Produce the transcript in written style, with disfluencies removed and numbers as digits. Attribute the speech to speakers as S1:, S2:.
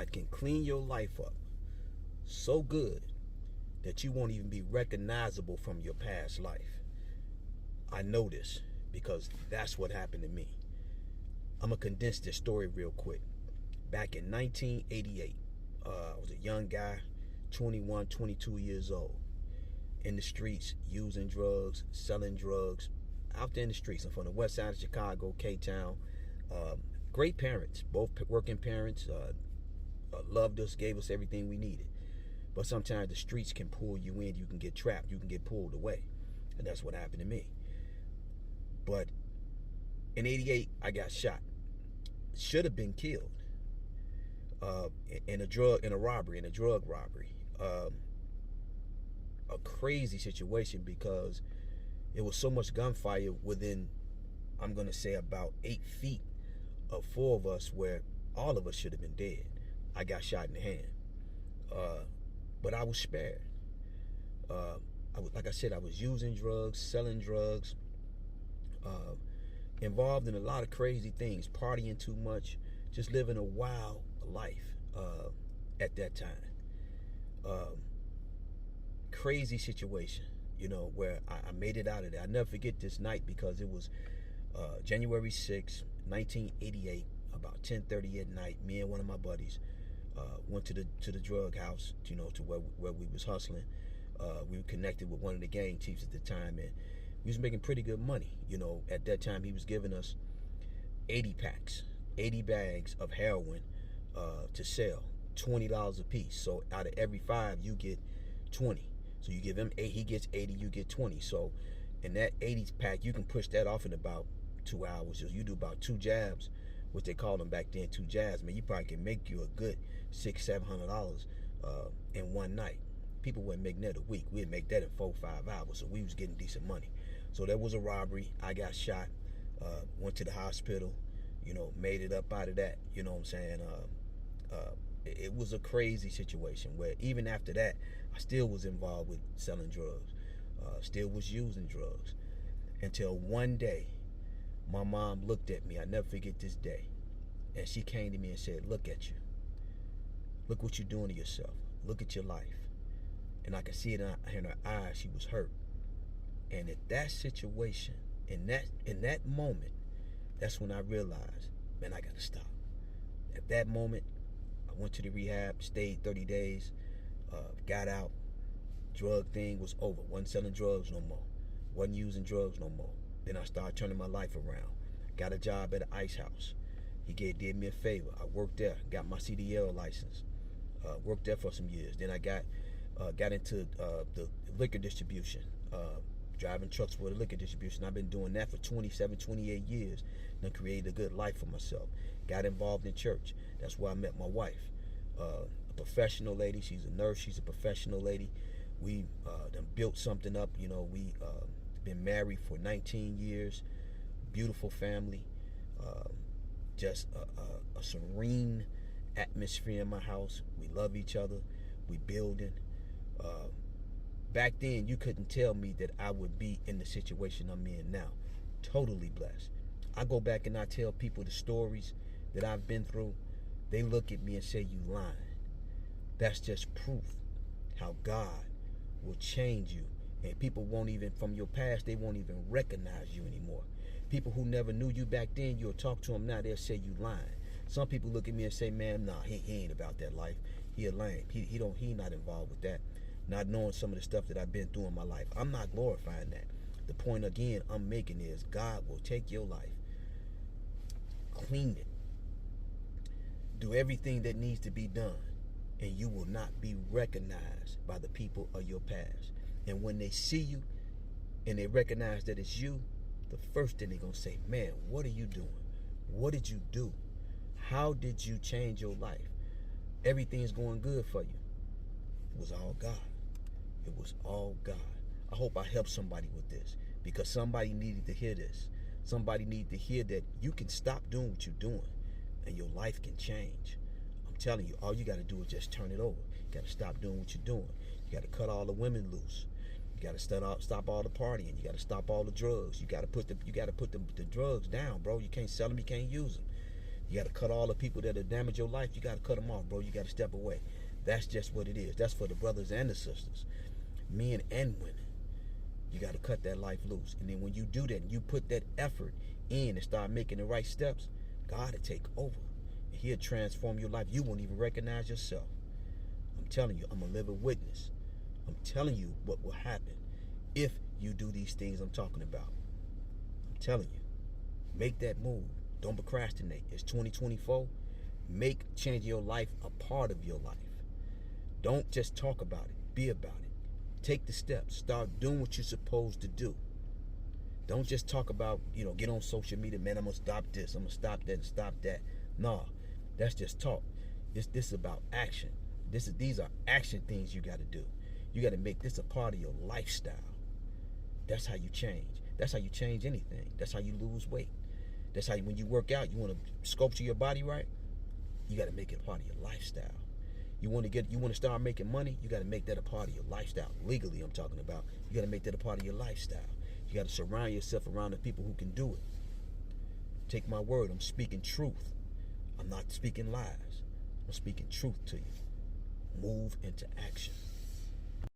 S1: God can clean your life up so good that you won't even be recognizable from your past life. I know this because that's what happened to me. I'm going to condense this story real quick. Back in 1988, I was a young guy, 21, 22 years old, in the streets, using drugs, selling drugs, out there in the streets. I'm from the west side of Chicago, K-Town. Great parents, both working parents, loved us, gave us everything we needed. But sometimes the streets can pull you in, you can get trapped, you can get pulled away. And that's what happened to me. But in 88, I got shot. Should have been killed in a drug robbery. A crazy situation because it was so much gunfire within, I'm going to say, about 8 feet of 4 of us, where all of us should have been dead. I got shot in the hand. But I was spared. Like I said, I was using drugs, selling drugs, involved in a lot of crazy things, partying too much, just living a wild life at that time. Crazy situation, where I made it out of there. I never forget this night because it was January 6, 1988, about 10:30 at night. Me and one of my buddies went to the drug house, to where we was hustling. We were connected with one of the gang chiefs at the time, and we was making pretty good money. At that time he was giving us 80 packs, 80 bags of heroin to sell, $20 a piece. So out of every 5, you get 20. So you give him 8, he gets 80, you get 20. So in that 80 pack, you can push that off in about 2 hours. So you do about 2 jabs, which they called them back then, 2 jabs. Man, you probably can make you a good $600-700 in one night. People wouldn't make that a week. We'd make that in 4-5 hours. So we was getting decent money. So there was a robbery. I got shot. Went to the hospital. Made it up out of that. You know what I'm saying? It was a crazy situation where even after that, I still was involved with selling drugs. Still was using drugs. Until one day, my mom looked at me. I never forget this day. And she came to me and said, "Look at you. Look what you're doing to yourself. Look at your life." And I could see it in her eyes. She was hurt. And at that situation, in that moment, that's when I realized, man, I gotta stop. At that moment, I went to the rehab, stayed 30 days, got out. Drug thing was over. Wasn't selling drugs no more. Wasn't using drugs no more. Then I started turning my life around. Got a job at an ice house. He did me a favor. I worked there, got my CDL license. Worked there for some years. Then I got into the liquor distribution, driving trucks for the liquor distribution. I've been doing that for 27, 28 years. And created a good life for myself. Got involved in church. That's where I met my wife. A professional lady. She's a nurse. She's a professional lady. We done built something up. We been married for 19 years. Beautiful family. Just a serene atmosphere in my house. We love each other. We building. Back then, you couldn't tell me that I would be in the situation I'm in now. Totally blessed. I go back and I tell people the stories that I've been through. They look at me and say, "You lying." That's just proof how God will change you. And people won't even, from your past, they won't even recognize you anymore. People who never knew you back then, you'll talk to them now, they'll say you lying. Some people look at me and say, "Man, nah, he ain't about that life. He a lame. He not involved with that." Not knowing some of the stuff that I've been through in my life. I'm not glorifying that. The point again I'm making is God will take your life, clean it, do everything that needs to be done, and you will not be recognized by the people of your past. And when they see you and they recognize that it's you, the first thing they're going to say, "Man, what are you doing? What did you do? How did you change your life? Everything's going good for you." It was all God. It was all God. I hope I helped somebody with this because somebody needed to hear this. Somebody needed to hear that you can stop doing what you're doing and your life can change. I'm telling you, all you got to do is just turn it over. You got to stop doing what you're doing. You got to cut all the women loose. You got to stop all the partying. You got to stop all the drugs. You got to put the drugs down, bro. You can't sell them. You can't use them. You got to cut all the people that have damaged your life. You got to cut them off, bro. You got to step away. That's just what it is. That's for the brothers and the sisters, men and women. You got to cut that life loose. And then when you do that, and you put that effort in and start making the right steps, God will take over. And He'll transform your life. You won't even recognize yourself. I'm telling you, I'm a living witness. I'm telling you what will happen if you do these things I'm talking about. I'm telling you, make that move. Don't procrastinate. It's 2024. Make changing your life a part of your life. Don't just talk about it. Be about it. Take the steps. Start doing what you're supposed to do. Don't just talk about, get on social media, man, I'm going to stop this, I'm going to stop that and stop that. No, that's just talk. This is about action. These are action things you got to do. You got to make this a part of your lifestyle. That's how you change. That's how you change anything. That's how you lose weight. That's how when you work out, you want to sculpture your body right, you got to make it a part of your lifestyle. You want to start making money, you got to make that a part of your lifestyle. Legally, I'm talking about. You got to make that a part of your lifestyle. You got to surround yourself around the people who can do it. Take my word, I'm speaking truth. I'm not speaking lies. I'm speaking truth to you. Move into action.